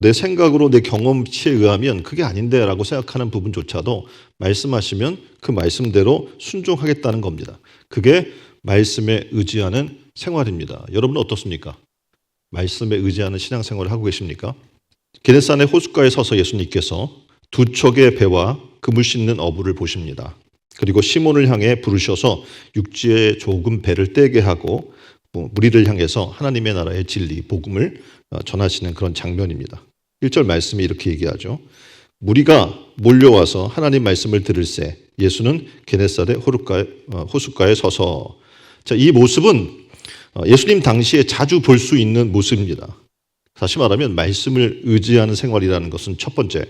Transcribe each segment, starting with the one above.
내 생각으로 내 경험치에 의하면 그게 아닌데 라고 생각하는 부분조차도 말씀하시면 그 말씀대로 순종하겠다는 겁니다. 그게 말씀에 의지하는 생활입니다. 여러분은 어떻습니까? 말씀에 의지하는 신앙생활을 하고 계십니까? 게네사렛 호숫가에 서서 예수님께서 두 척의 배와 그물 싣는 어부를 보십니다. 그리고 시몬을 향해 부르셔서 육지에 조금 배를 떼게 하고 무리를 향해서 하나님의 나라의 진리, 복음을 전하시는 그런 장면입니다. 1절 말씀이 이렇게 얘기하죠. 무리가 몰려와서 하나님 말씀을 들을새 예수는 게네사렛 호숫가에 서서. 자, 이 모습은 예수님 당시에 자주 볼 수 있는 모습입니다. 다시 말하면 말씀을 의지하는 생활이라는 것은 첫 번째,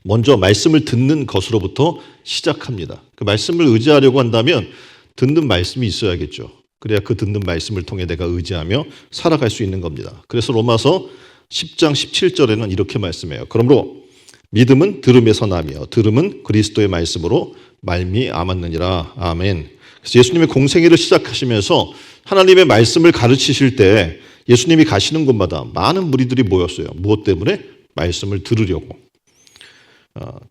먼저 말씀을 듣는 것으로부터 시작합니다. 그 말씀을 의지하려고 한다면 듣는 말씀이 있어야겠죠. 그래야 그 듣는 말씀을 통해 내가 의지하며 살아갈 수 있는 겁니다. 그래서 로마서 10장 17절에는 이렇게 말씀해요. 그러므로 믿음은 들음에서 나며 들음은 그리스도의 말씀으로 말미암았느니라. 아멘. 그래서 예수님의 공생애를 시작하시면서 하나님의 말씀을 가르치실 때 예수님이 가시는 곳마다 많은 무리들이 모였어요. 무엇 때문에? 말씀을 들으려고.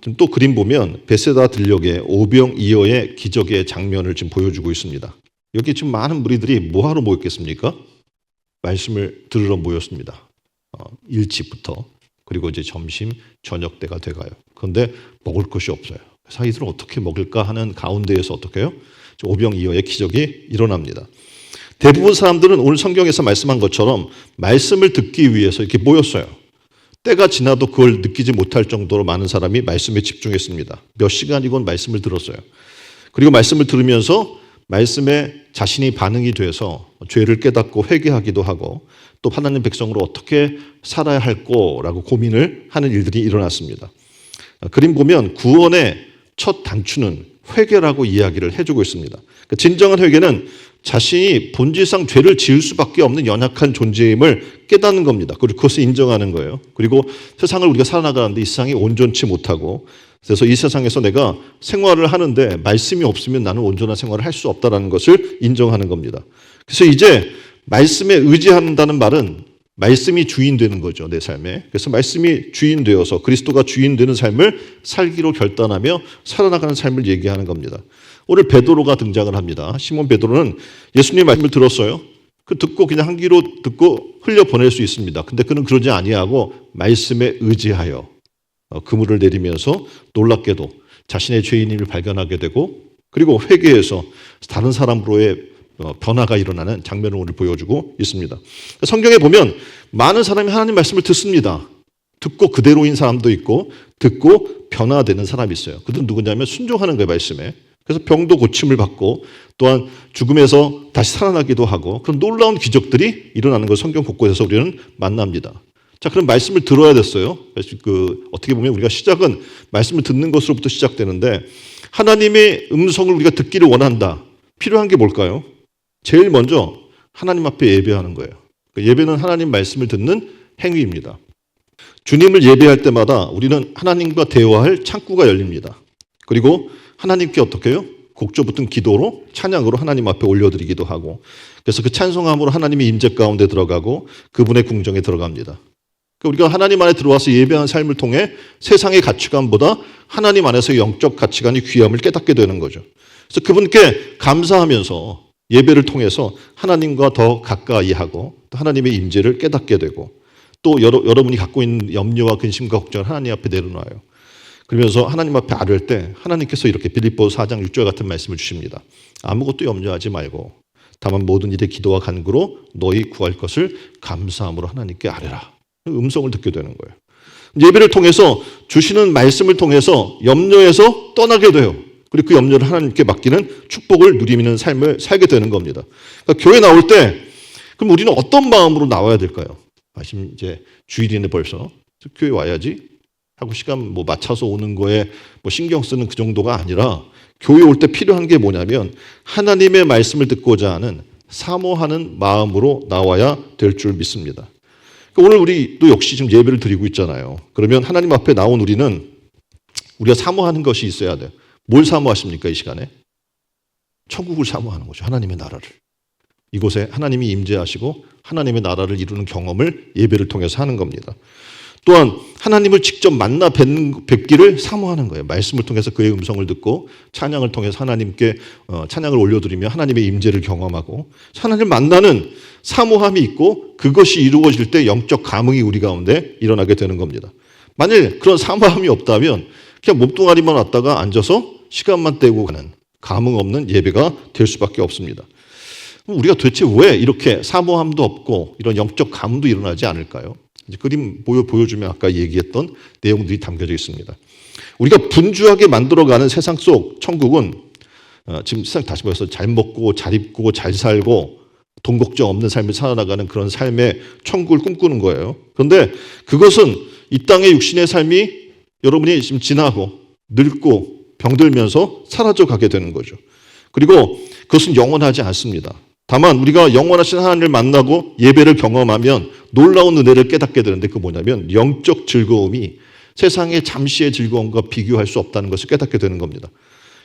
지금 또 그림 보면 베세다 들녘의 오병이어의 기적의 장면을 지금 보여주고 있습니다. 여기 지금 많은 무리들이 뭐하러 모였겠습니까? 말씀을 들으러 모였습니다. 일찍부터. 그리고 이제 점심, 저녁 때가 돼가요. 그런데 먹을 것이 없어요. 사이들은 어떻게 먹을까 하는 가운데에서 어떻게 해요? 오병이어의 기적이 일어납니다. 대부분 사람들은 오늘 성경에서 말씀한 것처럼 말씀을 듣기 위해서 이렇게 모였어요. 때가 지나도 그걸 느끼지 못할 정도로 많은 사람이 말씀에 집중했습니다. 몇 시간이건 말씀을 들었어요. 그리고 말씀을 들으면서 말씀에 자신이 반응이 돼서 죄를 깨닫고 회개하기도 하고 또 하나님 백성으로 어떻게 살아야 할거라고 고민을 하는 일들이 일어났습니다. 그림 보면 구원의 첫 단추는 회개라고 이야기를 해주고 있습니다. 진정한 회개는 자신이 본질상 죄를 지을 수밖에 없는 연약한 존재임을 깨닫는 겁니다. 그리고 그것을 인정하는 거예요. 그리고 세상을 우리가 살아나가는데 이 세상이 온전치 못하고 그래서 이 세상에서 내가 생활을 하는데 말씀이 없으면 나는 온전한 생활을 할 수 없다는 것을 인정하는 겁니다. 그래서 이제 말씀에 의지한다는 말은 말씀이 주인 되는 거죠, 내 삶에. 그래서 말씀이 주인 되어서 그리스도가 주인 되는 삶을 살기로 결단하며 살아나가는 삶을 얘기하는 겁니다. 오늘 베드로가 등장을 합니다. 시몬 베드로는 예수님의 말씀을 들었어요. 그 듣고 그냥 한 귀로 듣고 흘려보낼 수 있습니다. 근데 그는 그러지 아니하고 말씀에 의지하여 그물을 내리면서 놀랍게도 자신의 죄인임을 발견하게 되고 그리고 회개해서 다른 사람으로의 변화가 일어나는 장면을 오늘 보여주고 있습니다. 성경에 보면 많은 사람이 하나님 말씀을 듣습니다. 듣고 그대로인 사람도 있고 듣고 변화되는 사람이 있어요. 그들은 누구냐면 순종하는 거예요, 말씀에. 그래서 병도 고침을 받고 또한 죽음에서 다시 살아나기도 하고 그런 놀라운 기적들이 일어나는 걸 성경 곳곳에서 우리는 만납니다. 자, 그럼 말씀을 들어야 됐어요. 어떻게 보면 우리가 시작은 말씀을 듣는 것으로부터 시작되는데 하나님의 음성을 우리가 듣기를 원한다. 필요한 게 뭘까요? 제일 먼저 하나님 앞에 예배하는 거예요. 예배는 하나님 말씀을 듣는 행위입니다. 주님을 예배할 때마다 우리는 하나님과 대화할 창구가 열립니다. 그리고 하나님께 어떻게 해요? 곡조 붙은 기도로 찬양으로 하나님 앞에 올려드리기도 하고 그래서 그 찬송함으로 하나님의 임재 가운데 들어가고 그분의 궁정에 들어갑니다. 우리가 하나님 안에 들어와서 예배하는 삶을 통해 세상의 가치관보다 하나님 안에서 영적 가치관이 귀함을 깨닫게 되는 거죠. 그래서 그분께 감사하면서 예배를 통해서 하나님과 더 가까이 하고 또 하나님의 임재를 깨닫게 되고 또 여러분이 갖고 있는 염려와 근심과 걱정을 하나님 앞에 내려놔요. 그러면서 하나님 앞에 아뢰을 때 하나님께서 이렇게 빌립보서 4장 6절 같은 말씀을 주십니다. 아무것도 염려하지 말고 다만 모든 일에 기도와 간구로 너희 구할 것을 감사함으로 하나님께 아뢰라. 음성을 듣게 되는 거예요. 예배를 통해서 주시는 말씀을 통해서 염려에서 떠나게 돼요. 그리고 그 염려를 하나님께 맡기는 축복을 누리는 삶을 살게 되는 겁니다. 그러니까 교회 나올 때 그럼 우리는 어떤 마음으로 나와야 될까요? 지금 이제 주일이네 벌써. 교회 와야지 하고 시간 맞춰서 오는 거에 신경 쓰는 그 정도가 아니라 교회 올 때 필요한 게 뭐냐면 하나님의 말씀을 듣고자 하는 사모하는 마음으로 나와야 될 줄 믿습니다. 오늘 우리도 역시 지금 예배를 드리고 있잖아요. 그러면 하나님 앞에 나온 우리는 우리가 사모하는 것이 있어야 돼요. 뭘 사모하십니까, 이 시간에? 천국을 사모하는 거죠. 하나님의 나라를. 이곳에 하나님이 임재하시고 하나님의 나라를 이루는 경험을 예배를 통해서 하는 겁니다. 또한 하나님을 직접 만나 뵙기를 사모하는 거예요. 말씀을 통해서 그의 음성을 듣고 찬양을 통해서 하나님께 찬양을 올려드리며 하나님의 임재를 경험하고 하나님을 만나는 사모함이 있고 그것이 이루어질 때 영적 감흥이 우리 가운데 일어나게 되는 겁니다. 만일 그런 사모함이 없다면 그냥 몸뚱아리만 왔다가 앉아서 시간만 때우고 가는 감흥 없는 예배가 될 수밖에 없습니다. 우리가 도대체 왜 이렇게 사모함도 없고 이런 영적 감흥도 일어나지 않을까요? 이제 그림 보여주면 아까 얘기했던 내용들이 담겨져 있습니다. 우리가 분주하게 만들어가는 세상 속 천국은 지금 세상 다시 말해서 잘 먹고 잘 입고 잘 살고 돈 걱정 없는 삶을 살아나가는 그런 삶의 천국을 꿈꾸는 거예요. 그런데 그것은 이 땅의 육신의 삶이 여러분이 지금 지나고 늙고 병들면서 사라져 가게 되는 거죠. 그리고 그것은 영원하지 않습니다. 다만 우리가 영원하신 하나님을 만나고 예배를 경험하면 놀라운 은혜를 깨닫게 되는데 그게 뭐냐면 영적 즐거움이 세상의 잠시의 즐거움과 비교할 수 없다는 것을 깨닫게 되는 겁니다.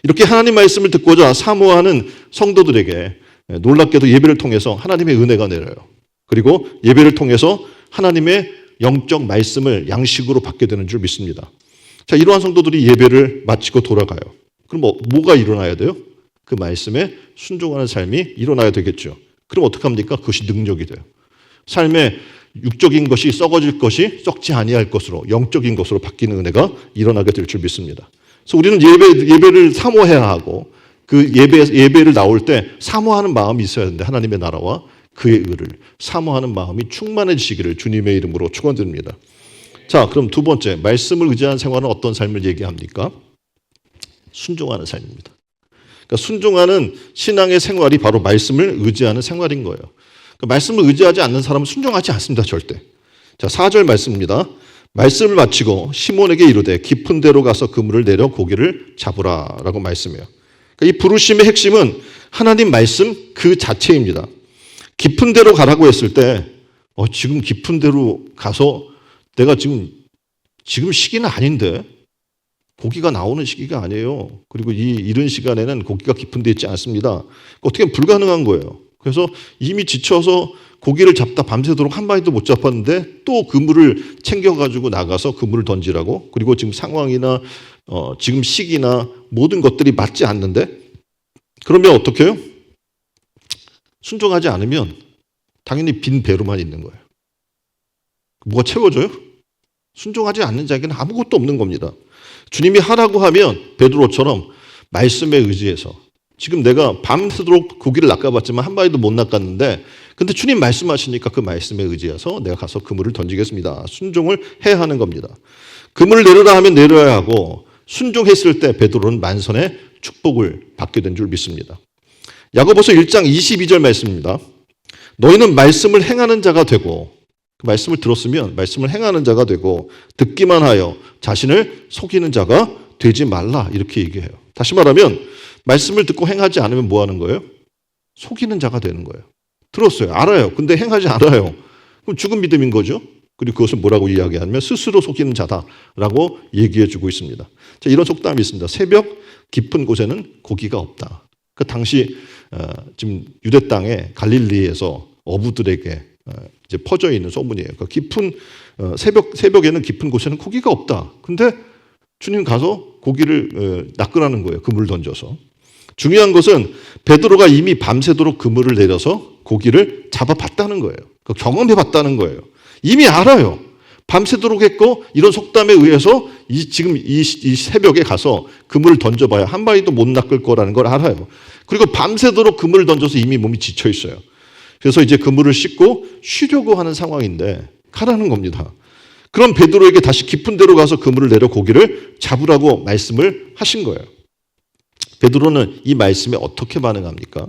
이렇게 하나님 말씀을 듣고자 사모하는 성도들에게 놀랍게도 예배를 통해서 하나님의 은혜가 내려요. 그리고 예배를 통해서 하나님의 영적 말씀을 양식으로 받게 되는 줄 믿습니다. 자, 이러한 성도들이 예배를 마치고 돌아가요. 그럼 뭐가 일어나야 돼요? 그 말씀에 순종하는 삶이 일어나야 되겠죠. 그럼 어떻게 합니까? 그것이 능력이 돼요. 삶의 육적인 것이 썩어질 것이 썩지 아니할 것으로 영적인 것으로 바뀌는 은혜가 일어나게 될 줄 믿습니다. 그래서 우리는 예배를 사모해야 하고 그 예배를 나올 때 사모하는 마음이 있어야 하는데 하나님의 나라와 그의 의를 사모하는 마음이 충만해지시기를 주님의 이름으로 축원드립니다. 자, 그럼 두 번째, 말씀을 의지한 생활은 어떤 삶을 얘기합니까? 순종하는 삶입니다. 그러니까 순종하는 신앙의 생활이 바로 말씀을 의지하는 생활인 거예요. 그러니까 말씀을 의지하지 않는 사람은 순종하지 않습니다. 절대. 자, 4절 말씀입니다. 말씀을 마치고 시몬에게 이르되 깊은 데로 가서 그물을 내려 고기를 잡으라 라고 말씀해요. 그러니까 이 부르심의 핵심은 하나님 말씀 그 자체입니다. 깊은 데로 가라고 했을 때 지금 깊은 데로 가서 내가 지금 시기는 아닌데 고기가 나오는 시기가 아니에요. 그리고 이른 시간에는 고기가 깊은 데 있지 않습니다. 어떻게 보면 불가능한 거예요. 그래서 이미 지쳐서 고기를 잡다 밤새도록 한 마리도 못 잡았는데 또 그물을 챙겨가지고 나가서 그물을 던지라고. 그리고 지금 상황이나 지금 시기나 모든 것들이 맞지 않는데 그러면 어떻게 해요? 순종하지 않으면 당연히 빈 배로만 있는 거예요. 뭐가 채워져요? 순종하지 않는 자에게는 아무것도 없는 겁니다. 주님이 하라고 하면 베드로처럼 말씀에 의지해서 지금 내가 밤새도록 고기를 낚아봤지만 한 마리도 못 낚았는데 근데 주님 말씀하시니까 그 말씀에 의지해서 내가 가서 그물을 던지겠습니다. 순종을 해야 하는 겁니다. 그물을 내려라 하면 내려야 하고 순종했을 때 베드로는 만선의 축복을 받게 된 줄 믿습니다. 야고보서 1장 22절 말씀입니다. 너희는 말씀을 행하는 자가 되고 그 말씀을 들었으면 말씀을 행하는 자가 되고 듣기만 하여 자신을 속이는 자가 되지 말라 이렇게 얘기해요. 다시 말하면 말씀을 듣고 행하지 않으면 뭐 하는 거예요? 속이는 자가 되는 거예요. 들었어요. 알아요. 근데 행하지 않아요. 그럼 죽은 믿음인 거죠. 그리고 그것을 뭐라고 이야기하면 스스로 속이는 자다라고 얘기해 주고 있습니다. 자, 이런 속담이 있습니다. 새벽 깊은 곳에는 고기가 없다. 그 당시 지금 유대 땅의 갈릴리에서 어부들에게 이제 퍼져 있는 소문이에요. 그러니까 깊은 새벽에는 깊은 곳에는 고기가 없다. 근데 주님 가서 고기를 낚으라는 거예요. 그물을 던져서. 중요한 것은 베드로가 이미 밤새도록 그물을 내려서 고기를 잡아봤다는 거예요. 경험해봤다는 거예요. 이미 알아요. 밤새도록 했고 이런 속담에 의해서 지금 이 새벽에 가서 그물을 던져봐야 한 마리도 못 낚을 거라는 걸 알아요. 그리고 밤새도록 그물을 던져서 이미 몸이 지쳐 있어요. 그래서 이제 그물을 씻고 쉬려고 하는 상황인데 가라는 겁니다. 그럼 베드로에게 다시 깊은 데로 가서 그물을 내려 고기를 잡으라고 말씀을 하신 거예요. 베드로는 이 말씀에 어떻게 반응합니까?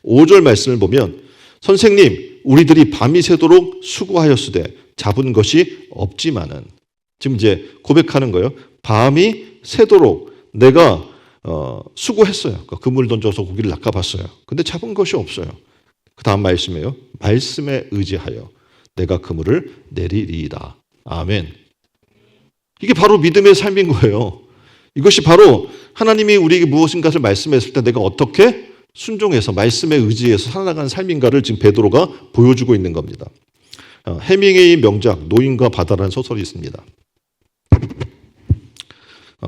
5절 말씀을 보면 선생님 우리들이 밤이 새도록 수고하였으되 잡은 것이 없지만은 지금 이제 고백하는 거예요. 밤이 새도록 내가 수고했어요. 그러니까 그물 던져서 고기를 낚아봤어요. 근데 잡은 것이 없어요. 그 다음 말씀이에요. 말씀에 의지하여 내가 그물을 내리리이다. 아멘. 이게 바로 믿음의 삶인 거예요. 이것이 바로 하나님이 우리에게 무엇인가를 말씀했을 때 내가 어떻게 순종해서 말씀에 의지해서 살아나가는 삶인가를 지금 베드로가 보여주고 있는 겁니다. 해밍웨이 명작 노인과 바다라는 소설이 있습니다.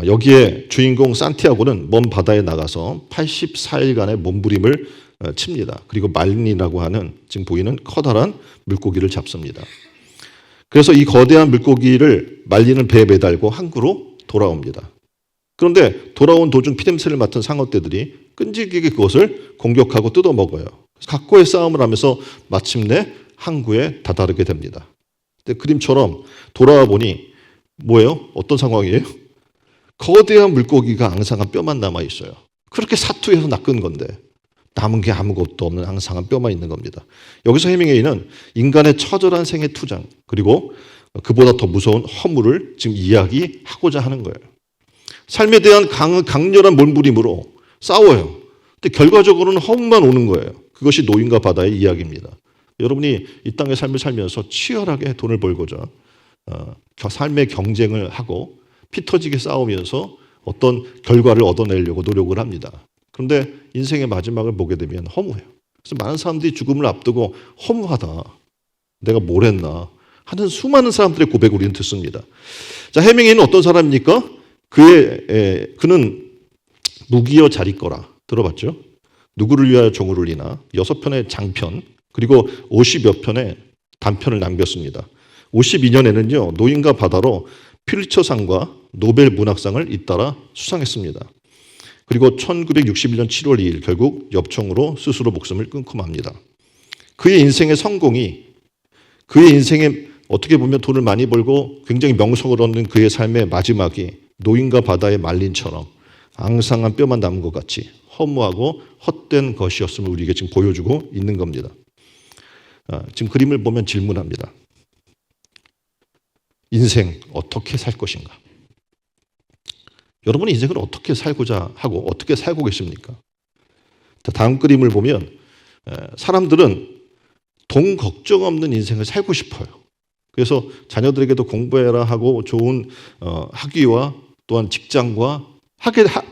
여기에 주인공 산티아고는 먼 바다에 나가서 84일간의 몸부림을 칩니다. 그리고 말린이라고 하는 지금 보이는 커다란 물고기를 잡습니다. 그래서 이 거대한 물고기를 말리는 배에 매달고 항구로 돌아옵니다. 그런데 돌아온 도중 피냄새를 맡은 상어떼들이 끈질기게 그것을 공격하고 뜯어먹어요. 각고의 싸움을 하면서 마침내 항구에 다다르게 됩니다. 근데 그림처럼 돌아와 보니 뭐예요? 어떤 상황이에요? 거대한 물고기가 앙상한 뼈만 남아 있어요. 그렇게 사투해서 낚은 건데 남은 게 아무것도 없는 앙상한 뼈만 있는 겁니다. 여기서 해밍웨이는 인간의 처절한 생애 투장 그리고 그보다 더 무서운 허물을 지금 이야기하고자 하는 거예요. 삶에 대한 강렬한 몸부림으로 싸워요. 근데 결과적으로는 허물만 오는 거예요. 그것이 노인과 바다의 이야기입니다. 여러분이 이 땅의 삶을 살면서 치열하게 돈을 벌고자 삶의 경쟁을 하고 피 터지게 싸우면서 어떤 결과를 얻어내려고 노력을 합니다. 그런데 인생의 마지막을 보게 되면 허무해요. 그래서 많은 사람들이 죽음을 앞두고 허무하다. 내가 뭘 했나 하는 수많은 사람들의 고백을 우리는 듣습니다. 자, 해밍웨이는 어떤 사람입니까? 그는 무기여 자리거라. 들어봤죠? 누구를 위하여 종을 울리나 6편의 장편 그리고 50여 편의 단편을 남겼습니다. 52년에는요. 노인과 바다로 퓰리처상과 노벨 문학상을 잇따라 수상했습니다. 그리고 1961년 7월 2일 결국 엽총으로 스스로 목숨을 끊고 맙니다. 그의 인생의 성공이 그의 인생에 어떻게 보면 돈을 많이 벌고 굉장히 명성을 얻는 그의 삶의 마지막이 노인과 바다의 말린처럼 앙상한 뼈만 남은 것 같이 허무하고 헛된 것이었음을 우리에게 지금 보여주고 있는 겁니다. 지금 그림을 보면 질문합니다. 인생 어떻게 살 것인가? 여러분의 인생을 어떻게 살고자 하고 어떻게 살고 계십니까? 다음 그림을 보면 사람들은 돈 걱정 없는 인생을 살고 싶어요. 그래서 자녀들에게도 공부해라 하고 좋은 학위와 또한 직장과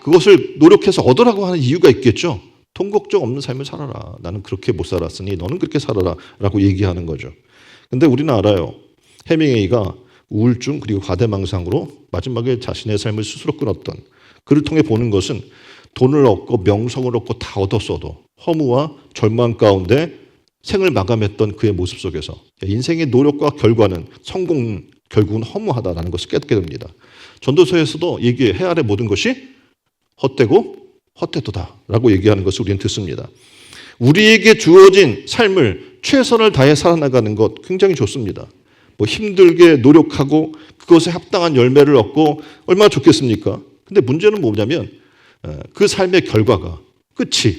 그것을 노력해서 얻으라고 하는 이유가 있겠죠. 돈 걱정 없는 삶을 살아라. 나는 그렇게 못 살았으니 너는 그렇게 살아라 라고 얘기하는 거죠. 근데 우리는 알아요. 해밍웨이가 우울증 그리고 과대망상으로 마지막에 자신의 삶을 스스로 끊었던 그를 통해 보는 것은 돈을 얻고 명성을 얻고 다 얻었어도 허무와 절망 가운데 생을 마감했던 그의 모습 속에서 인생의 노력과 결과는 성공 결국은 허무하다라는 것을 깨닫게 됩니다. 전도서에서도 얘기해 아래 모든 것이 헛되고 헛되도다라고 얘기하는 것을 우리는 듣습니다. 우리에게 주어진 삶을 최선을 다해 살아나가는 것 굉장히 좋습니다. 힘들게 노력하고 그것에 합당한 열매를 얻고 얼마나 좋겠습니까? 근데 문제는 뭐냐면 그 삶의 결과가 끝이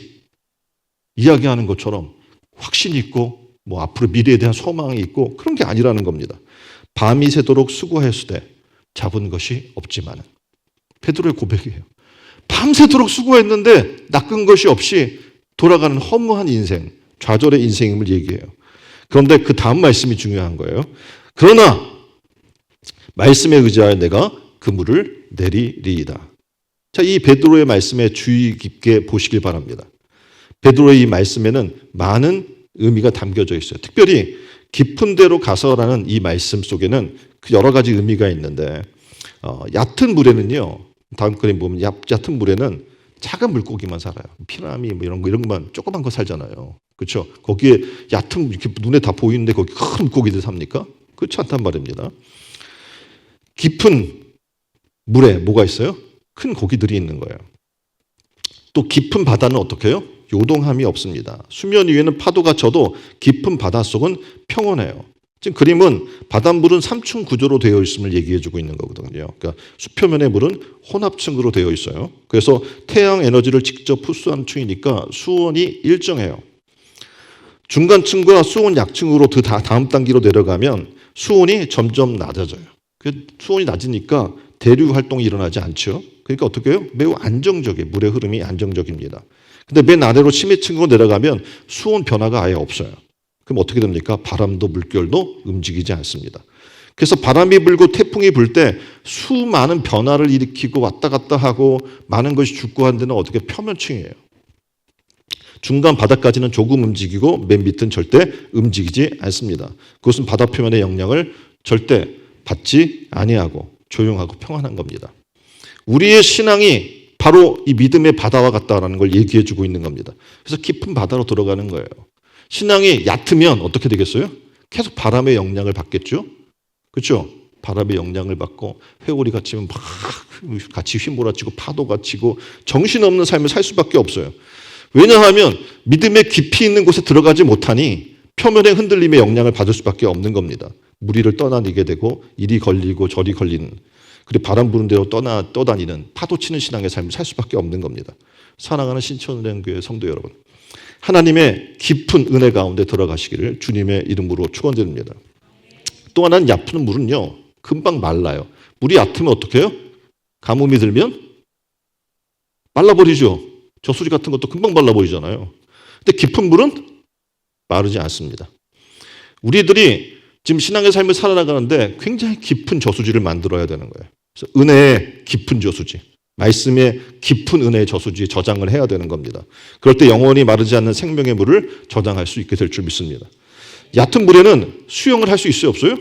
이야기하는 것처럼 확신이 있고 앞으로 미래에 대한 소망이 있고 그런 게 아니라는 겁니다. 밤이 새도록 수고했으되 잡은 것이 없지만 베드로의 고백이에요. 밤새도록 수고했는데 낚은 것이 없이 돌아가는 허무한 인생, 좌절의 인생임을 얘기해요. 그런데 그 다음 말씀이 중요한 거예요. 그러나 말씀에 의지하여 내가 그물을 내리리이다. 자, 이 베드로의 말씀에 주의 깊게 보시길 바랍니다. 베드로의 이 말씀에는 많은 의미가 담겨져 있어요. 특별히 깊은 데로 가서라는 이 말씀 속에는 여러 가지 의미가 있는데 얕은 물에는요. 다음 그림 보면 얕은 물에는 작은 물고기만 살아요. 피라미 이런 것만 조그만 거 살잖아요. 그렇죠? 거기에 얕은 이렇게 눈에 다 보이는데 거기 큰 물고기들 삽니까? 그렇지 않단 말입니다. 깊은 물에 뭐가 있어요? 큰 고기들이 있는 거예요. 또 깊은 바다는 어떻게 해요? 요동함이 없습니다. 수면 위에는 파도가 쳐도 깊은 바닷속은 평온해요. 지금 그림은 바닷물은 3층 구조로 되어 있음을 얘기해주고 있는 거거든요. 그러니까 수표면의 물은 혼합층으로 되어 있어요. 그래서 태양 에너지를 직접 흡수하는 층이니까 수온이 일정해요. 중간층과 수온 약층으로 다음 단계로 내려가면 수온이 점점 낮아져요. 수온이 낮으니까 대류 활동이 일어나지 않죠. 그러니까 어떻게 해요? 매우 안정적이에요. 물의 흐름이 안정적입니다. 근데 맨 아래로 심해층으로 내려가면 수온 변화가 아예 없어요. 그럼 어떻게 됩니까? 바람도 물결도 움직이지 않습니다. 그래서 바람이 불고 태풍이 불 때 수많은 변화를 일으키고 왔다 갔다 하고 많은 것이 죽고 한 데는 어떻게 표면층이에요. 중간 바닥까지는 조금 움직이고 맨 밑은 절대 움직이지 않습니다. 그것은 바다 표면의 영향을 절대 받지 아니하고 조용하고 평안한 겁니다. 우리의 신앙이 바로 이 믿음의 바다와 같다라는 걸 얘기해 주고 있는 겁니다. 그래서 깊은 바다로 들어가는 거예요. 신앙이 얕으면 어떻게 되겠어요? 계속 바람의 영향을 받겠죠? 그렇죠? 바람의 영향을 받고 회오리가 치면 막 같이 휘몰아치고 파도가 치고 정신없는 삶을 살 수밖에 없어요. 왜냐하면 믿음의 깊이 있는 곳에 들어가지 못하니 표면의 흔들림의 영향을 받을 수밖에 없는 겁니다. 무리를 떠나니게 되고 이리 걸리고 저리 걸리는, 그리고 바람 부는 대로 떠다니는 파도 치는 신앙의 삶을 살 수밖에 없는 겁니다. 사랑하는 신천은행교회 성도 여러분, 하나님의 깊은 은혜 가운데 들어가시기를 주님의 이름으로 축원드립니다. 또 하나는 얕은 물은요 금방 말라요. 물이 얕으면 어떻게 해요? 가뭄이 들면 말라버리죠. 저수지 같은 것도 금방 말라버리잖아요. 근데 깊은 물은 마르지 않습니다. 우리들이 지금 신앙의 삶을 살아나가는데 굉장히 깊은 저수지를 만들어야 되는 거예요. 그래서 은혜의 깊은 저수지, 말씀의 깊은 은혜의 저수지에 저장을 해야 되는 겁니다. 그럴 때 영원히 마르지 않는 생명의 물을 저장할 수 있게 될 줄 믿습니다. 얕은 물에는 수영을 할 수 있어요, 없어요?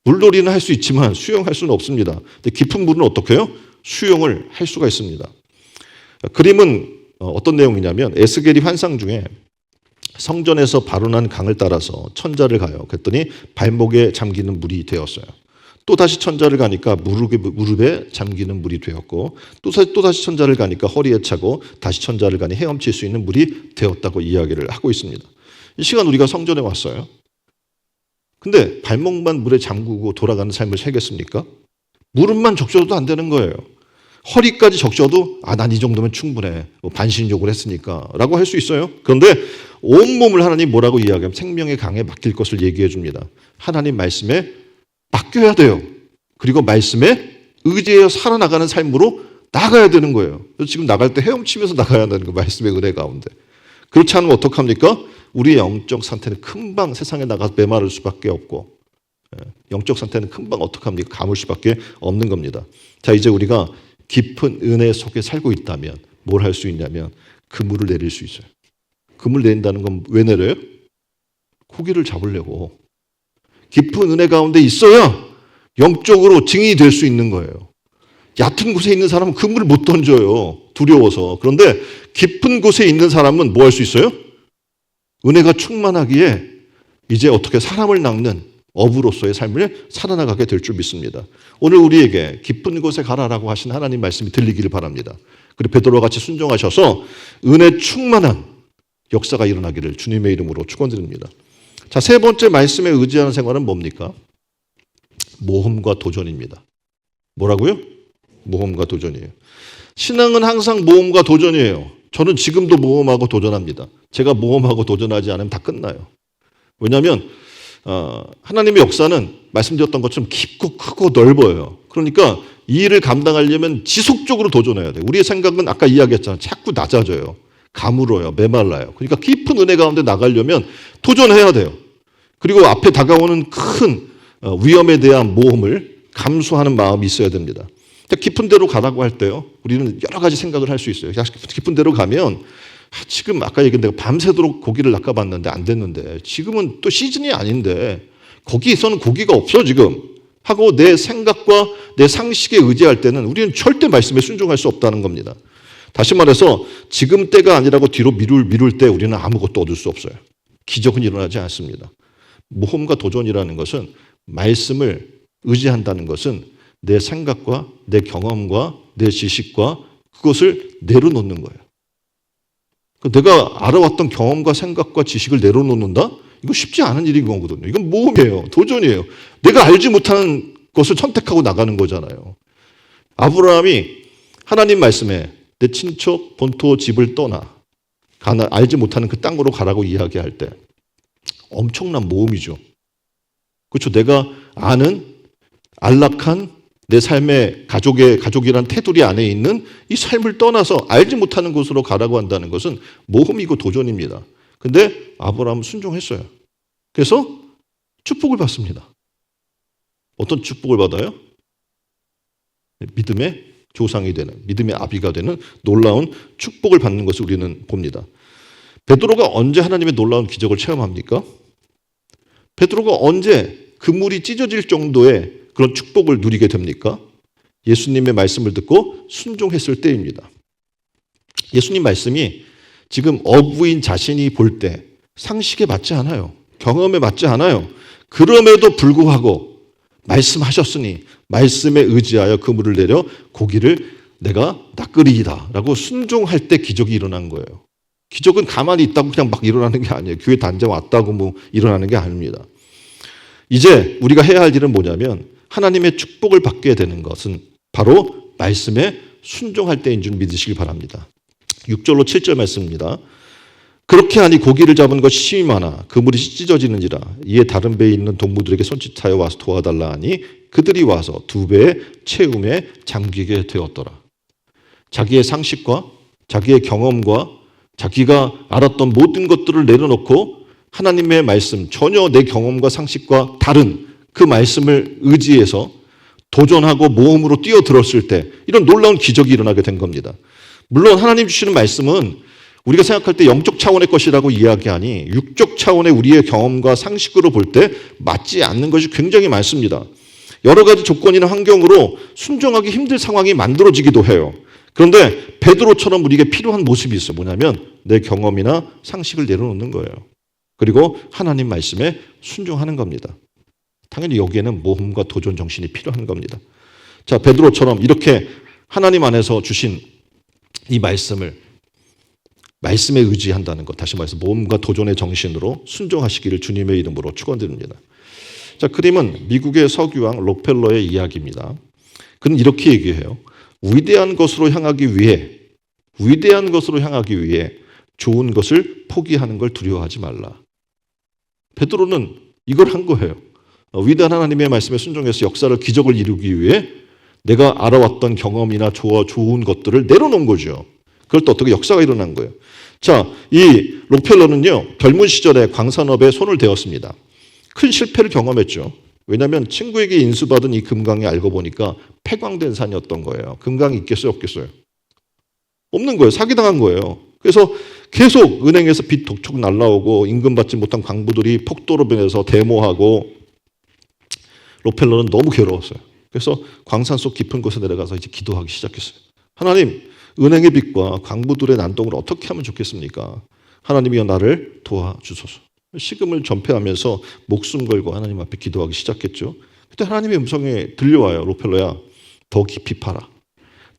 물놀이는 할 수 있지만 수영할 수는 없습니다. 근데 깊은 물은 어떻게 해요? 수영을 할 수가 있습니다. 그림은 어떤 내용이냐면 에스겔이 환상 중에 성전에서 발원한 강을 따라서 천자를 가요. 그랬더니 발목에 잠기는 물이 되었어요. 또 다시 천자를 가니까 무릎에 잠기는 물이 되었고 또 다시 천자를 가니까 허리에 차고 다시 천자를 가니 헤엄칠 수 있는 물이 되었다고 이야기를 하고 있습니다. 이 시간 우리가 성전에 왔어요. 근데 발목만 물에 잠그고 돌아가는 삶을 살겠습니까? 무릎만 적셔도 안 되는 거예요. 허리까지 적셔도 난 이 정도면 충분해. 반신욕을 했으니까 라고 할 수 있어요. 그런데 온몸을 하나님 뭐라고 이야기하면 생명의 강에 맡길 것을 얘기해 줍니다. 하나님 말씀에 맡겨야 돼요. 그리고 말씀에 의지하여 살아나가는 삶으로 나가야 되는 거예요. 그래서 지금 나갈 때 헤엄치면서 나가야 되는 거예요. 말씀의 은혜 가운데. 그렇지 않으면 어떡합니까? 우리의 영적 상태는 금방 세상에 나가서 메마를 수밖에 없고 영적 상태는 금방 어떡합니까? 가물 수밖에 없는 겁니다. 자, 이제 우리가 깊은 은혜 속에 살고 있다면 뭘 할 수 있냐면 그물을 내릴 수 있어요. 그물 내린다는 건 왜 내려요? 고기를 잡으려고. 깊은 은혜 가운데 있어야 영적으로 증인이 될 수 있는 거예요. 얕은 곳에 있는 사람은 그물을 못 던져요. 두려워서. 그런데 깊은 곳에 있는 사람은 뭐 할 수 있어요? 은혜가 충만하기에 이제 어떻게 사람을 낚는 어부로서의 삶을 살아나가게 될 줄 믿습니다. 오늘 우리에게 깊은 곳에 가라라고 하신 하나님 말씀이 들리기를 바랍니다. 그리고 베드로와 같이 순종하셔서 은혜 충만한 역사가 일어나기를 주님의 이름으로 축원드립니다. 자, 세 번째 말씀에 의지하는 생활은 뭡니까? 모험과 도전입니다. 뭐라고요? 모험과 도전이에요. 신앙은 항상 모험과 도전이에요. 저는 지금도 모험하고 도전합니다. 제가 모험하고 도전하지 않으면 다 끝나요. 왜냐하면 하나님의 역사는 말씀드렸던 것처럼 깊고 크고 넓어요. 그러니까 이 일을 감당하려면 지속적으로 도전해야 돼요. 우리의 생각은 아까 이야기했잖아요. 자꾸 낮아져요. 가물어요. 메말라요. 그러니까 깊은 은혜 가운데 나가려면 도전해야 돼요. 그리고 앞에 다가오는 큰 위험에 대한 모험을 감수하는 마음이 있어야 됩니다. 깊은 데로 가라고 할 때요, 우리는 여러 가지 생각을 할 수 있어요. 깊은 데로 가면 지금 아까 얘기한 대로 밤새도록 고기를 낚아봤는데 안 됐는데 지금은 또 시즌이 아닌데 거기에서는 고기가 없어 지금 하고 내 생각과 내 상식에 의지할 때는 우리는 절대 말씀에 순종할 수 없다는 겁니다. 다시 말해서 지금 때가 아니라고 뒤로 미룰 때 우리는 아무것도 얻을 수 없어요. 기적은 일어나지 않습니다. 모험과 도전이라는 것은 말씀을 의지한다는 것은 내 생각과 내 경험과 내 지식과 그것을 내려놓는 거예요. 내가 알아왔던 경험과 생각과 지식을 내려놓는다? 이거 쉽지 않은 일인 거거든요. 이건 모험이에요. 도전이에요. 내가 알지 못하는 것을 선택하고 나가는 거잖아요. 아브라함이 하나님 말씀에 내 친척 본토 집을 떠나 알지 못하는 그 땅으로 가라고 이야기할 때 엄청난 모험이죠. 그렇죠. 내가 아는 안락한 내 삶의 가족이란 테두리 안에 있는 이 삶을 떠나서 알지 못하는 곳으로 가라고 한다는 것은 모험이고 도전입니다. 근데 아브라함은 순종했어요. 그래서 축복을 받습니다. 어떤 축복을 받아요? 믿음의 조상이 되는, 믿음의 아비가 되는 놀라운 축복을 받는 것을 우리는 봅니다. 베드로가 언제 하나님의 놀라운 기적을 체험합니까? 베드로가 언제 그물이 찢어질 정도의 그런 축복을 누리게 됩니까? 예수님의 말씀을 듣고 순종했을 때입니다. 예수님 말씀이 지금 어부인 자신이 볼 때 상식에 맞지 않아요. 경험에 맞지 않아요. 그럼에도 불구하고 말씀하셨으니 말씀에 의지하여 그물을 내려 고기를 내가 낚으리이다 라고 순종할 때 기적이 일어난 거예요. 기적은 가만히 있다고 그냥 막 일어나는 게 아니에요. 교회 단장 왔다고 뭐 일어나는 게 아닙니다. 이제 우리가 해야 할 일은 뭐냐면 하나님의 축복을 받게 되는 것은 바로 말씀에 순종할 때인 줄 믿으시기 바랍니다. 6절로 7절 말씀입니다. 그렇게 하니 고기를 잡은 것이 심히 많아 그물이 찢어지는지라 이에 다른 배에 있는 동무들에게 손짓하여 와서 도와달라 하니 그들이 와서 2배의 채움에 잠기게 되었더라. 자기의 상식과 자기의 경험과 자기가 알았던 모든 것들을 내려놓고 하나님의 말씀, 전혀 내 경험과 상식과 다른 그 말씀을 의지해서 도전하고 모험으로 뛰어들었을 때 이런 놀라운 기적이 일어나게 된 겁니다. 물론 하나님 주시는 말씀은 우리가 생각할 때 영적 차원의 것이라고 이야기하니 육적 차원의 우리의 경험과 상식으로 볼 때 맞지 않는 것이 굉장히 많습니다. 여러 가지 조건이나 환경으로 순종하기 힘든 상황이 만들어지기도 해요. 그런데 베드로처럼 우리에게 필요한 모습이 있어요. 뭐냐면 내 경험이나 상식을 내려놓는 거예요. 그리고 하나님 말씀에 순종하는 겁니다. 당연히 여기에는 모험과 도전 정신이 필요한 겁니다. 자, 베드로처럼 이렇게 하나님 안에서 주신 이 말씀에 의지한다는 것, 다시 말해서 모험과 도전의 정신으로 순종하시기를 주님의 이름으로 축원드립니다. 자, 그림은 미국의 석유왕 록펠러의 이야기입니다. 그는 이렇게 얘기해요. 위대한 것으로 향하기 위해 좋은 것을 포기하는 걸 두려워하지 말라. 베드로는 이걸 한 거예요. 위대한 하나님의 말씀에 순종해서 역사를 기적을 이루기 위해 내가 알아왔던 경험이나 좋은 것들을 내려놓은 거죠. 그럴 때 어떻게 역사가 일어난 거예요. 자, 이 록펠러는요, 젊은 시절에 광산업에 손을 대었습니다. 큰 실패를 경험했죠. 왜냐하면 친구에게 인수받은 이 금강이 알고 보니까 폐광된 산이었던 거예요. 금강이 있겠어요, 없겠어요? 없는 거예요. 사기당한 거예요. 그래서 계속 은행에서 빚 독촉 날라오고 임금받지 못한 광부들이 폭도로 변해서 데모하고 록펠러는 너무 괴로웠어요. 그래서 광산 속 깊은 곳에 내려가서 이제 기도하기 시작했어요. 하나님, 은행의 빚과 광부들의 난동을 어떻게 하면 좋겠습니까? 하나님이여 나를 도와주소서. 식음을 전폐하면서 목숨 걸고 하나님 앞에 기도하기 시작했죠. 그때 하나님의 음성이 들려와요. 록펠러야, 더 깊이 파라.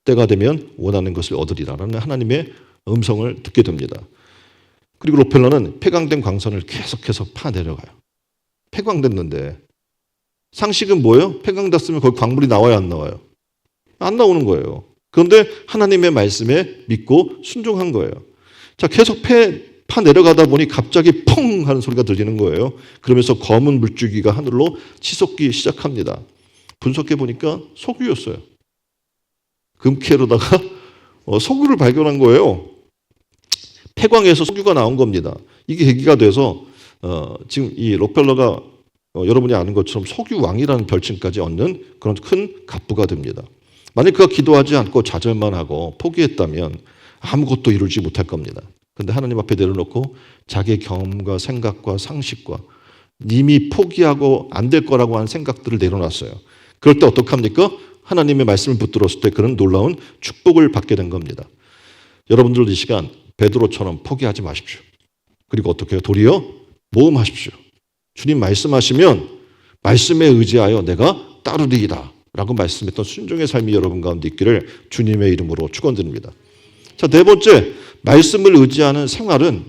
때가 되면 원하는 것을 얻으리라라는 하나님의 음성을 듣게 됩니다. 그리고 록펠러는 폐광된 광선을 계속해서 파내려가요. 폐광됐는데 상식은 뭐예요? 폐광됐으면 거기 광물이 나와야 안 나와요? 안 나오는 거예요. 그런데 하나님의 말씀에 믿고 순종한 거예요. 자, 계속 파 내려가다 보니 갑자기 펑 하는 소리가 들리는 거예요. 그러면서 검은 물줄기가 하늘로 치솟기 시작합니다. 분석해 보니까 석유였어요. 금캐로다가 석유를 발견한 거예요. 폐광에서 석유가 나온 겁니다. 이게 계기가 돼서 지금 이 록펠러가 여러분이 아는 것처럼 석유왕이라는 별칭까지 얻는 그런 큰 갑부가 됩니다. 만약 그가 기도하지 않고 좌절만 하고 포기했다면 아무것도 이루지 못할 겁니다. 그런데 하나님 앞에 내려놓고 자기의 경험과 생각과 상식과 이미 포기하고 안 될 거라고 하는 생각들을 내려놨어요. 그럴 때 어떡합니까? 하나님의 말씀을 붙들었을 때 그런 놀라운 축복을 받게 된 겁니다. 여러분들도 이 시간 베드로처럼 포기하지 마십시오. 그리고 어떻게 해요? 도리어 모험하십시오. 주님 말씀하시면 말씀에 의지하여 내가 따르리이다 라고 말씀했던 순종의 삶이 여러분 가운데 있기를 주님의 이름으로 축원드립니다. 자, 네 번째, 말씀을 의지하는 생활은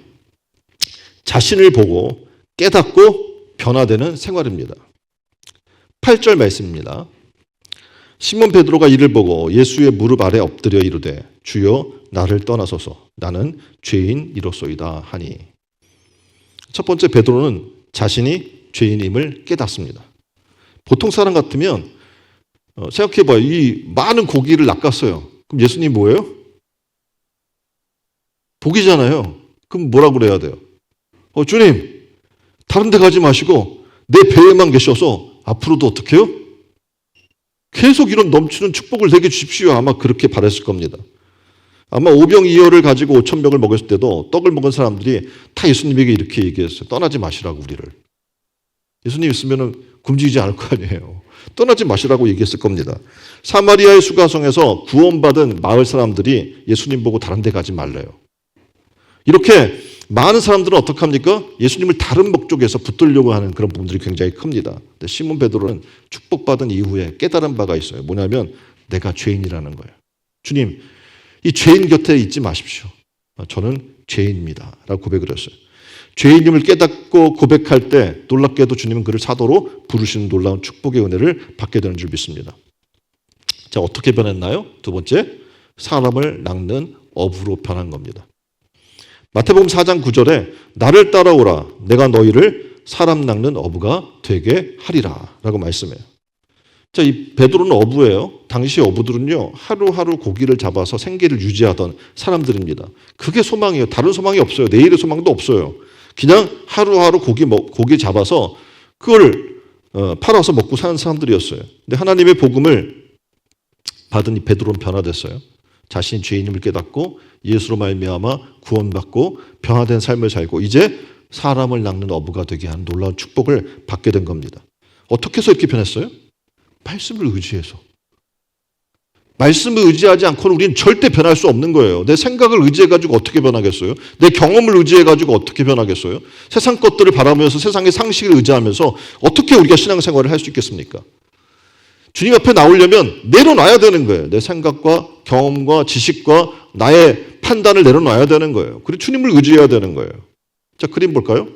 자신을 보고 깨닫고 변화되는 생활입니다. 8절 말씀입니다. 시몬 베드로가 이를 보고 예수의 무릎 아래 엎드려 이르되 주여 나를 떠나소서 나는 죄인이로소이다 하니. 첫 번째, 베드로는 자신이 죄인임을 깨닫습니다. 보통 사람 같으면 생각해봐요. 이 많은 고기를 낚았어요. 그럼 예수님 뭐예요? 복이잖아요. 그럼 뭐라고 그래야 돼요? 주님, 다른 데 가지 마시고 내 배에만 계셔서 앞으로도 어떻게 해요? 계속 이런 넘치는 축복을 내게 주십시오. 아마 그렇게 바랬을 겁니다. 아마 오병이어를 가지고 5,000명을 먹였을 때도 떡을 먹은 사람들이 다 예수님에게 이렇게 얘기했어요. 떠나지 마시라고 우리를. 예수님 있으면 굶주리지 않을 거 아니에요. 떠나지 마시라고 얘기했을 겁니다. 사마리아의 수가성에서 구원받은 마을 사람들이 예수님 보고 다른 데 가지 말래요. 이렇게 많은 사람들은 어떻게 합니까? 예수님을 다른 목적에서 붙들려고 하는 그런 부분들이 굉장히 큽니다. 근데 시몬 베드로는 축복받은 이후에 깨달은 바가 있어요. 뭐냐면 내가 죄인이라는 거예요. 주님, 이 죄인 곁에 있지 마십시오. 저는 죄인입니다. 라고 고백을 했어요. 죄인임을 깨닫고 고백할 때 놀랍게도 주님은 그를 사도로 부르시는 놀라운 축복의 은혜를 받게 되는 줄 믿습니다. 자, 어떻게 변했나요? 두 번째, 사람을 낚는 어부로 변한 겁니다. 마태복음 4장 9절에 나를 따라오라 내가 너희를 사람 낚는 어부가 되게 하리라 라고 말씀해요. 자, 이 베드로는 어부예요. 당시 어부들은요, 하루하루 고기를 잡아서 생계를 유지하던 사람들입니다. 그게 소망이에요. 다른 소망이 없어요. 내일의 소망도 없어요. 그냥 하루하루 고기 잡아서 그걸 팔아서 먹고 사는 사람들이었어요. 근데 하나님의 복음을 받은 이 베드로는 변화됐어요. 자신이 죄인임을 깨닫고 예수로 말미암아 구원받고 변화된 삶을 살고 이제 사람을 낚는 어부가 되게 하는 놀라운 축복을 받게 된 겁니다. 어떻게 해서 이렇게 변했어요? 말씀을 의지해서. 말씀을 의지하지 않고는 우리는 절대 변할 수 없는 거예요. 내 생각을 의지해가지고 어떻게 변하겠어요? 내 경험을 의지해가지고 어떻게 변하겠어요? 세상 것들을 바라보면서 세상의 상식을 의지하면서 어떻게 우리가 신앙생활을 할 수 있겠습니까? 주님 앞에 나오려면 내려놔야 되는 거예요. 내 생각과 경험과 지식과 나의 판단을 내려놔야 되는 거예요. 그리고 주님을 의지해야 되는 거예요. 자, 그림 볼까요?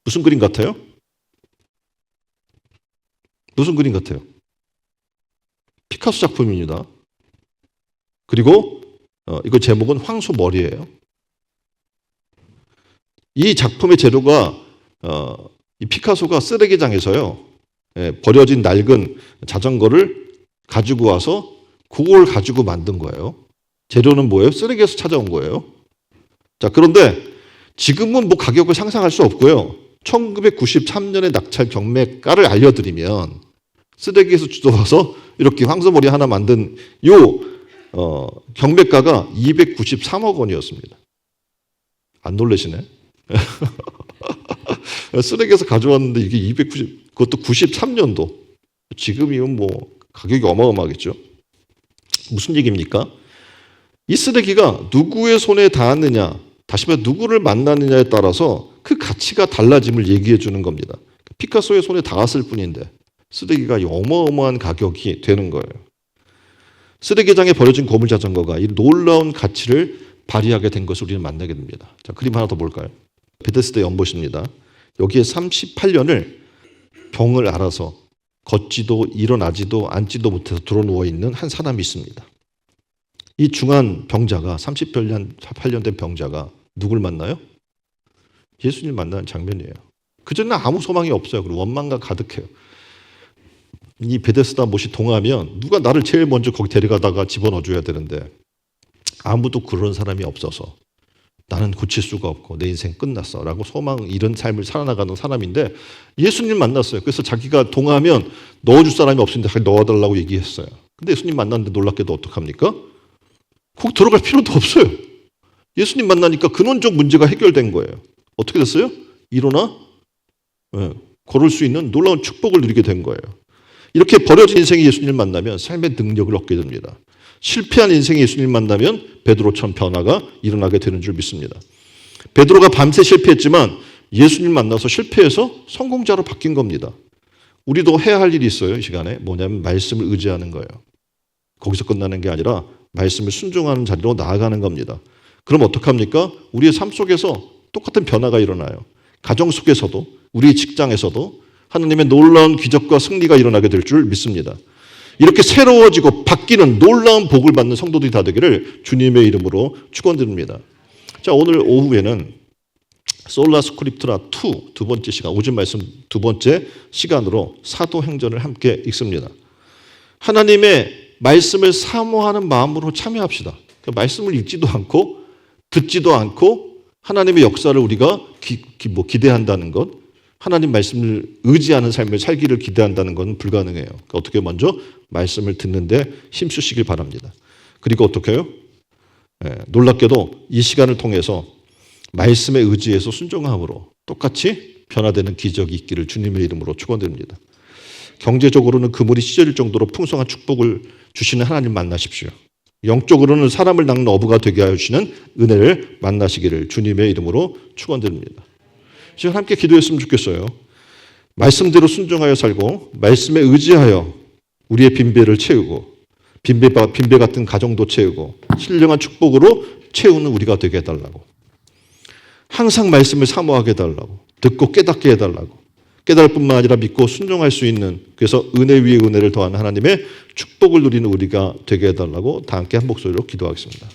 무슨 그림 같아요? 무슨 그림 같아요? 피카소 작품입니다. 그리고 이거 제목은 황소머리예요. 이 작품의 재료가 이 피카소가 쓰레기장에서요, 버려진 낡은 자전거를 가지고 와서 그걸 가지고 만든 거예요. 재료는 뭐예요? 쓰레기에서 찾아온 거예요. 자, 그런데 지금은 뭐 가격을 상상할 수 없고요. 1993년에 낙찰 경매가를 알려드리면 쓰레기에서 주워와서 이렇게 황소머리 하나 만든 경매가가 293억 원이었습니다. 안 놀라시네? 쓰레기에서 가져왔는데 이게 290, 그것도 93년도. 지금이면 뭐 가격이 어마어마하겠죠. 무슨 얘기입니까? 이 쓰레기가 누구의 손에 닿았느냐, 다시 말해 누구를 만나느냐에 따라서 그 가치가 달라짐을 얘기해 주는 겁니다. 피카소의 손에 닿았을 뿐인데 쓰레기가 어마어마한 가격이 되는 거예요. 쓰레기장에 버려진 고물자전거가 이 놀라운 가치를 발휘하게 된 것을 우리는 만나게 됩니다. 자, 그림 하나 더 볼까요? 베데스다 연못입니다. 여기에 38년을 병을 앓아서 걷지도 일어나지도 앉지도 못해서 드러누워 있는 한 사람이 있습니다. 이 중한 병자가 38년 된 병자가 누굴 만나요? 예수님을 만나는 장면이에요. 그전에는 아무 소망이 없어요. 그리고 원망과 가득해요. 이 베데스다 못이 동하면 누가 나를 제일 먼저 거기 데려가다가 집어넣어줘야 되는데 아무도 그런 사람이 없어서 나는 고칠 수가 없고 내 인생 끝났어 라고 소망 잃은 삶을 살아나가는 사람인데 예수님 만났어요. 그래서 자기가 동하면 넣어줄 사람이 없으니까 넣어달라고 얘기했어요. 근데 예수님 만났는데 놀랍게도 어떡합니까? 거기 들어갈 필요도 없어요. 예수님 만나니까 근원적 문제가 해결된 거예요. 어떻게 됐어요? 일어나 걸을 수 있는 놀라운 축복을 누리게 된 거예요. 이렇게 버려진 인생이 예수님을 만나면 삶의 능력을 얻게 됩니다. 실패한 인생이 예수님을 만나면 베드로처럼 변화가 일어나게 되는 줄 믿습니다. 베드로가 밤새 실패했지만 예수님 만나서 실패해서 성공자로 바뀐 겁니다. 우리도 해야 할 일이 있어요. 이 시간에 뭐냐면 말씀을 의지하는 거예요. 거기서 끝나는 게 아니라 말씀을 순종하는 자리로 나아가는 겁니다. 그럼 어떡합니까? 우리의 삶 속에서 똑같은 변화가 일어나요. 가정 속에서도 우리 직장에서도 하나님의 놀라운 기적과 승리가 일어나게 될 줄 믿습니다. 이렇게 새로워지고 바뀌는 놀라운 복을 받는 성도들이 다 되기를 주님의 이름으로 축원드립니다. 자, 오늘 오후에는 솔라 스크립트라 2 두 번째 시간, 오전 말씀 두 번째 시간으로 사도행전을 함께 읽습니다. 하나님의 말씀을 사모하는 마음으로 참여합시다. 말씀을 읽지도 않고 듣지도 않고 하나님의 역사를 우리가 기대한다는 것, 하나님 말씀을 의지하는 삶을 살기를 기대한다는 건 불가능해요. 그러니까 어떻게 먼저 말씀을 듣는데 힘쓰시길 바랍니다. 그리고 어떻게 해요? 놀랍게도 이 시간을 통해서 말씀에 의지해서 순종함으로 똑같이 변화되는 기적이 있기를 주님의 이름으로 축원드립니다. 경제적으로는 그물이 찢어질 정도로 풍성한 축복을 주시는 하나님 만나십시오. 영적으로는 사람을 낚는 어부가 되게 하여 주시는 은혜를 만나시기를 주님의 이름으로 축원드립니다. 지금 함께 기도했으면 좋겠어요. 말씀대로 순종하여 살고 말씀에 의지하여 우리의 빈배를 채우고 빈배 같은 가정도 채우고 신령한 축복으로 채우는 우리가 되게 해달라고. 항상 말씀을 사모하게 해달라고. 듣고 깨닫게 해달라고. 깨달을 뿐만 아니라 믿고 순종할 수 있는, 그래서 은혜 위에 은혜를 더하는 하나님의 축복을 누리는 우리가 되게 해달라고 다 함께 한 목소리로 기도하겠습니다.